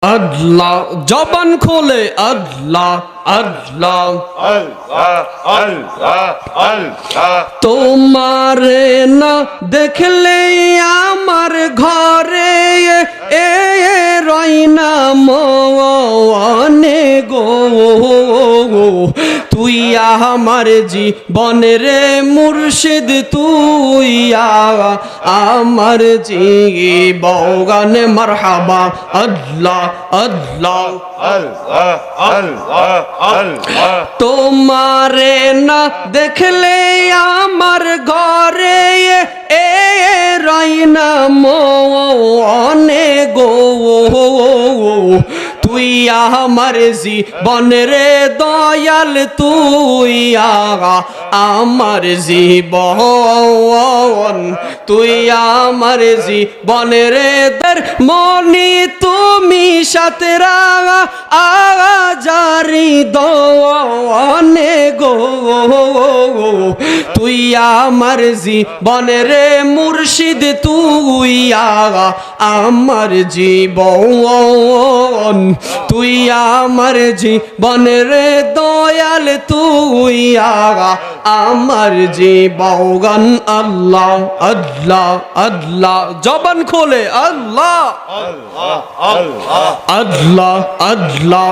আল্লাহ জবান খোলে আল্লাহ আল্লাহ তোমারে না দেখলে আমার ঘরে এ রইনা মনে গো তুই আমার জীবনের মুর্শিদ তুই আমার জীবন মারহাবা আল্লাহ আল্লাহ তোমারে না দেখলে আমার ঘরে এ রইনা মনে গো তুই আমার জীবনের দয়াল তুই আমার জীবন তুই আমার জীবনের মনি তুমি সাথে জারি দনে গো তুই আমার জীবনের মুর্শিদ তুই আমার জীবন তুই আমার জীবনের দয়াল তুই আমার জীবন আল্লাহ আল্লাহ আল্লাহ জবান খোলে আল্লাহ আল্লাহ আল্লাহ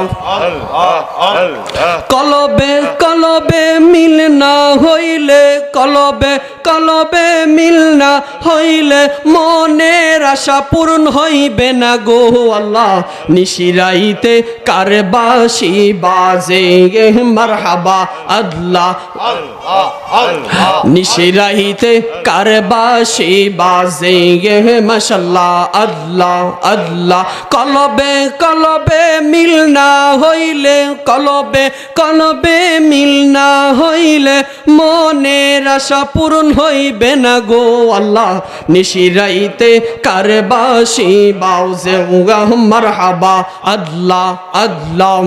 কলবে কলবে মিল না হইলে কলবে কলবে মিল না হইলে মনের আশা পূরণ হইবে না গো আল্লাহ নিশিরাইতে কারবাসি বাজে মারহাবা আল্লাহ নিশিরাইতে কারবাসি বাজে মাশাআল্লাহ আল্লাহ আল্লাহ কলবে কলবে মিল না হইলে কলবে কলবে মিল না হইলে মনের আশা পূরণ হইবে না গো আল্লাহ নিশিরাইতে কারবাসি বাজে মারহাবা আল্লাহ আল্লাহ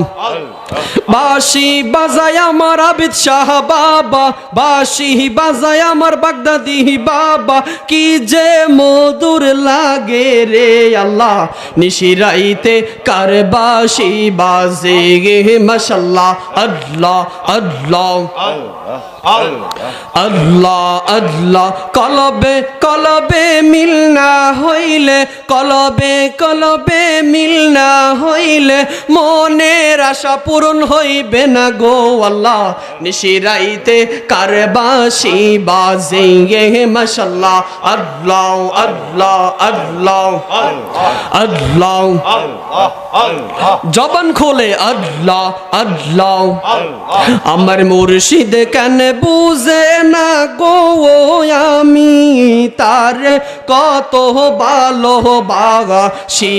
বাঁশি বাজায় আমার আবিদ শাহ বাবা বাঁশি বাজায় আমার বাগদাদি বাবা কি যে মধুর লাগে রে আল্লাহ নিশিরাইতে কারবাসি বাজে মাশাআল্লাহ আল্লাহ আল্লাহ আল্লাহ আল্লাহ কলবে কলবে মিল না হইলে কলবে কলবে মিল না হইলে মনের আশা পূরণ হইবে না গো আল্লাহ নিশিরাইতে কারবাসি বাজে মাশাআল্লাহ আল্লাহ আল্লাহ আল্লাহ আল্লাহ জবান খোলে আল্লাহ আল্লাহ আমার মুর্শিদ কেন বুঝে না গো আমি তার কত ভালোবাসি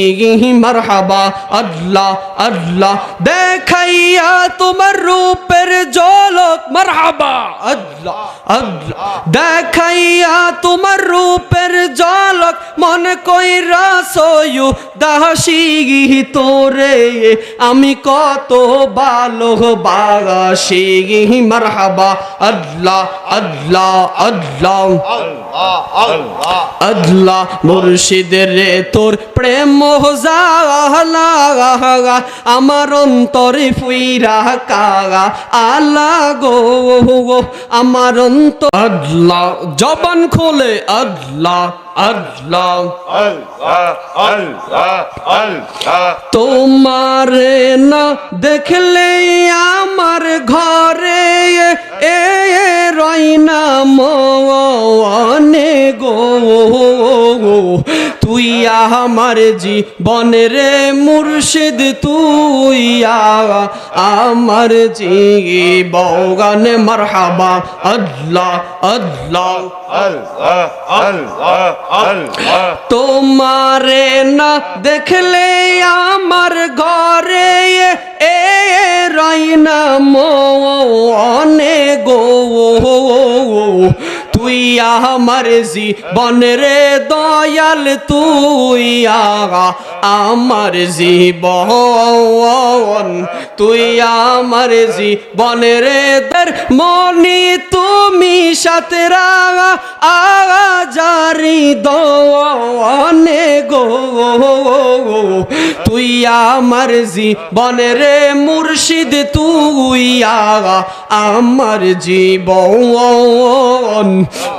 মারহাবা আল্লাহ আল্লাহ দেখাইয়া তোমার রূপের ঝলক মারহাবা আল্লাহ আল্লাহ দেখাইয়া তোমার রূপের ঝলক মন কইরা সয়ু দাসী তোরে আমি কত ভালোবাসি মারহাবা আল্লাহ আল্লাহ আল্লাহ আল্লাহ মুর্শিদ রে তোর প্রেম জালা আমার অন্তরে ফুইরা কাগা আল্লাহ গো আমার অন্তর আল্লাহ জবান খোলে আল্লাহ আল্লাহ তোমারে না দেখলে আমার ঘরে এ রইনা মনে গো তুই আমার জীবনের মুর্শিদ তুই আমার জীবন মারহাবা আল্লাহ আল্লাহ তোমারে না দেখলে আমার ঘরে এ রইনা মনে গো তুই তুই আমার জীবন রে দয়াল তুই আমার জীবন তুই আমার জীবন রে মনি তুমি সাথে জারি দনে গো তুই আমার জীবন রে মুর্শিদ তুই আমার জীবন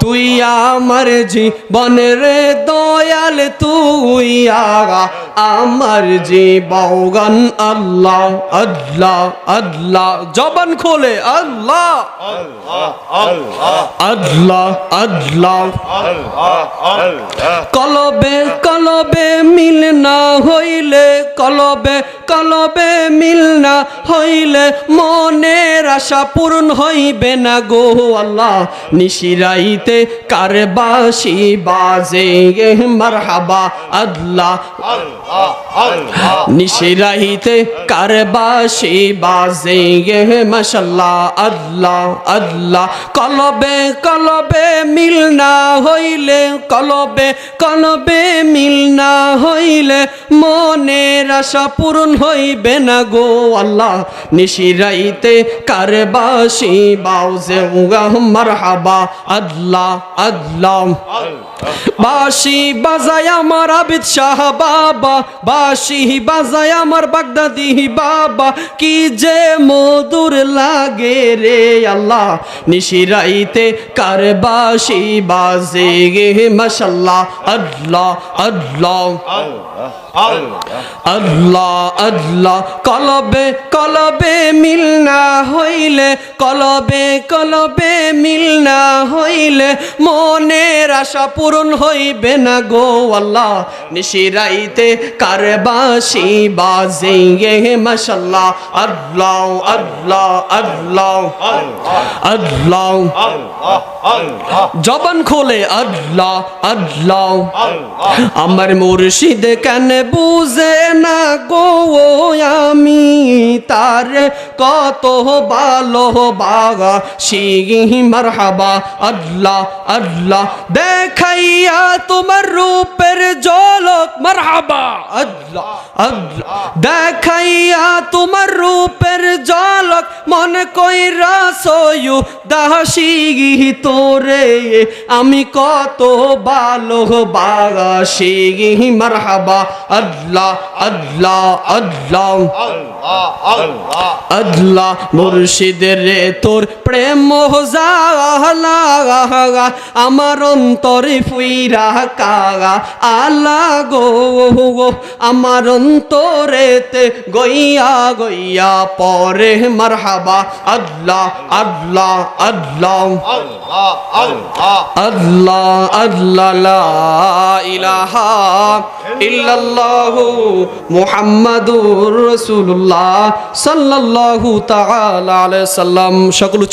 তুই আমার জীবন রে দয়াল তুই আমার জীবন আল্লাহ আল্লাহ আল্লাহ জবান খোলে আল্লাহ আল্লাহ আল্লাহ কলবে কলবে মিল না হইলে কলবে কলবে মিল না হইলে মনের আশা পূরণ হইবে না গো আল্লাহ নিশিরাইতে কারবাসি বাজে মারহাবা আল্লাহ নিশিরাইতে কারবাসি বাজে মাশাআল্লাহ আল্লাহ আল্লাহ কলবে কলবে মিল না হইলে কলবে কলবে মিল না হইলে মনের আশা পূরণ হইবে না গো আল্লাহ নিশিরাইতে কারবাসি বাউজে মারহাবা আল্লাহ আল্লাহ বাঁশি বাজায় আমার আবিদ শাহ বাবা বাঁশি বাজায় আমার বাগদাদি বাবা কি যে মধুর লাগে রে আল্লাহ নিশিরাইতে কারবাসি বাজে গে মাশাআল্লাহ আল্লাহ আল্লাহ আল্লাহ আল্লাহ কলবে কলবে মিল না হইলে কলবে কলবে মিল না হইলে মনের আশা পূরণ হইবে না গো আল্লাহ নিশিরাইতে কারবাসি বাজে গে মাশাআল্লাহ আল্লাহ আল্লাহ আল্লাহ আল্লাহ জবান খোলে আল্লাহ আল্লাহ আমার মুর্শিদ কেন বুঝে না গো আমি তার কত ভালোবাসি শিগি মারহাবা আল্লাহ আল্লাহ দেখাইয়া তোমার রূপের ঝলক মারহাবা আল্লাহ আল্লাহ দেখাইয়া তোমার রূপের ঝলক মন কইরা সয়ু দাসি তোরে আমি কত ভালোবাসি মারহাবা আল্লাহ আল্লাহ আল্লাহ আল্লাহ মুর্শিদের রে তোর প্রেম জালা আমার অন্তরে ফুইরা কাগা আল্লাহ গো আমার অন্তরেতে গইয়া গইয়া পরে মারহাবা আল্লাহ আল্লাহ আল্লাহ আল্লাহ আল্লাহ লা ইলাহা ইল্লাল্লাহু মুহাম্মাদুর রাসূলুল্লাহ সাল্লাল্লাহু তাআলা আলাইহি সাল্লাম সকল